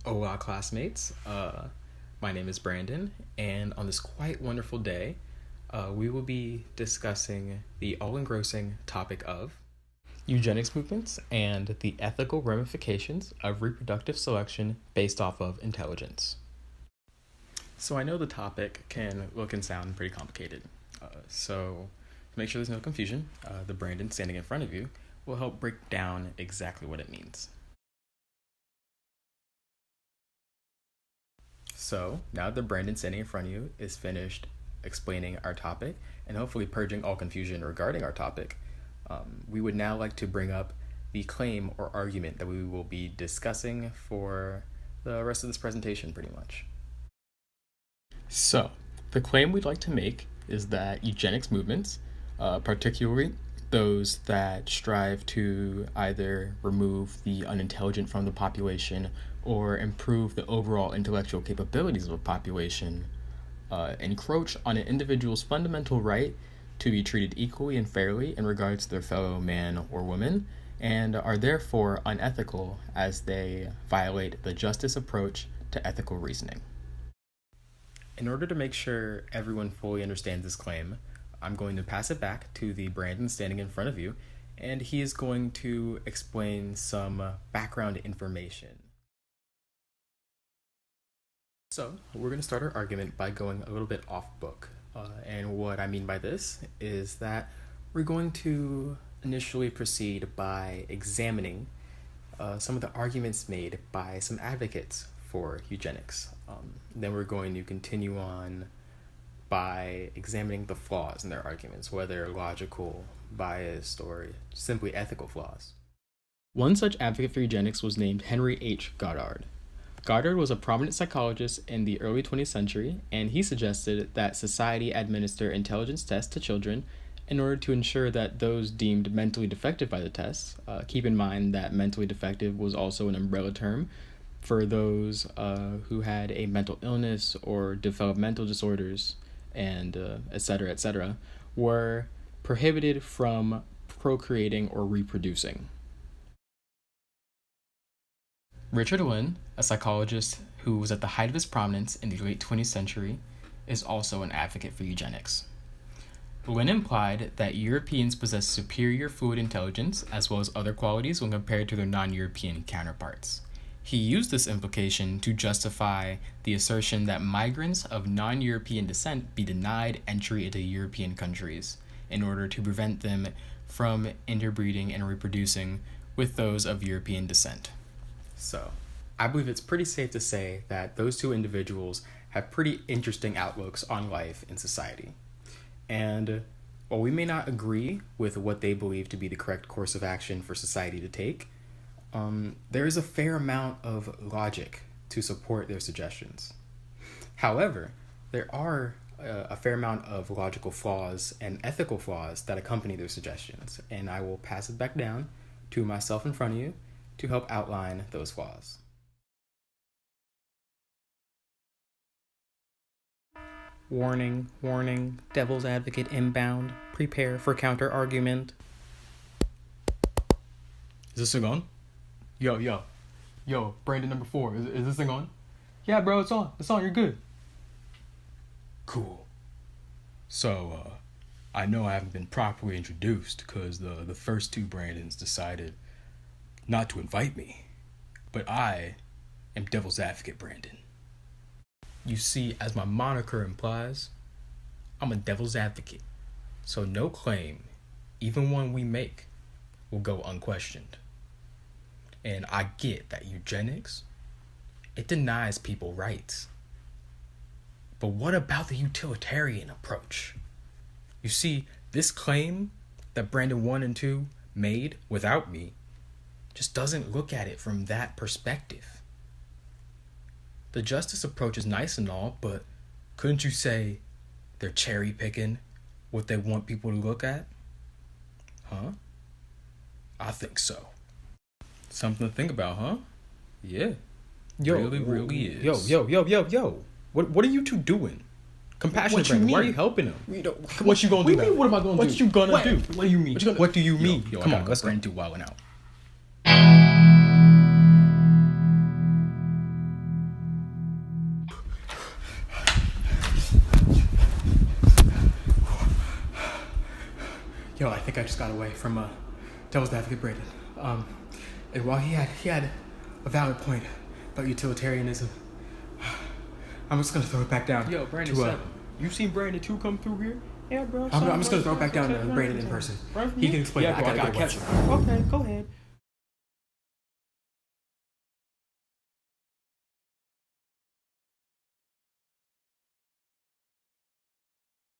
Hola, classmates. My name is Brandon, and on this quite wonderful day, we will be discussing the all-engrossing topic of eugenics movements and the ethical ramifications of reproductive selection based off of intelligence. So I know the topic can look and sound pretty complicated, so to make sure there's no confusion, the Brandon standing in front of you will help break down exactly what it means. So now that Brandon standing in front of you is finished explaining our topic and hopefully purging all confusion regarding our topic, we would now like to bring up the claim or argument that we will be discussing for the rest of this presentation pretty much. So the claim we'd like to make is that eugenics movements, particularly those that strive to either remove the unintelligent from the population or improve the overall intellectual capabilities of a population, encroach on an individual's fundamental right to be treated equally and fairly in regards to their fellow man or woman, and are therefore unethical as they violate the justice approach to ethical reasoning. In order to make sure everyone fully understands this claim, I'm going to pass it back to the Brandon standing in front of you, and he is going to explain some background information. So, we're going to start our argument by going a little bit off book. And what I mean by this is that we're going to initially proceed by examining some of the arguments made by some advocates for eugenics. Then we're going to continue on by examining the flaws in their arguments, whether logical, biased, or simply ethical flaws. One such advocate for eugenics was named Henry H. Goddard. Goddard was a prominent psychologist in the early 20th century, and he suggested that society administer intelligence tests to children in order to ensure that those deemed mentally defective by the tests, keep in mind that mentally defective was also an umbrella term for those who had a mental illness or developmental disorders, and etc., were prohibited from procreating or reproducing. Richard Lynn, a psychologist who was at the height of his prominence in the late 20th century, is also an advocate for eugenics. Lynn implied that Europeans possess superior fluid intelligence as well as other qualities when compared to their non-European counterparts. He used this implication to justify the assertion that migrants of non-European descent be denied entry into European countries in order to prevent them from interbreeding and reproducing with those of European descent. So, I believe it's pretty safe to say that those two individuals have pretty interesting outlooks on life in society. And while we may not agree with what they believe to be the correct course of action for society to take, there is a fair amount of logic to support their suggestions. However, there are a fair amount of logical flaws and ethical flaws that accompany their suggestions, and I will pass it back down to myself in front of you to help outline those flaws. Warning, warning, devil's advocate inbound. Prepare for counter-argument. Is this thing on? Yo, Brandon number 4, is this thing on? Yeah, bro, it's on, you're good. Cool. So, I know I haven't been properly introduced because the first two Brandons decided not to invite me, but I am Devil's Advocate Brandon. You see, as my moniker implies, I'm a Devil's Advocate, so no claim, even one we make, will go unquestioned. And I get that eugenics, it denies people rights. But what about the utilitarian approach? You see, this claim that Brandon 1 and 2 made without me just doesn't look at it from that perspective. The justice approach is nice and all, but couldn't you say they're cherry picking what they want people to look at? Huh? I think so. Something to think about, huh? Yeah. Really is. Yo. What are you two doing? Compassionate Brandon, why are you helping him? What you gonna do now? What am I gonna do? What you gonna do? What do you mean? What do you mean? Yo, come on, let's Brandon do wilding out. Yo, I think I just got away from Devil's Advocate Brandon. And while he had a valid point about utilitarianism, I'm just gonna throw it back down. Yo, Brandon, you seen Brandon 2 come through here? Yeah, bro. I'm just gonna throw it back down to Brandon in person. He can explain it. I gotta get Okay, go ahead.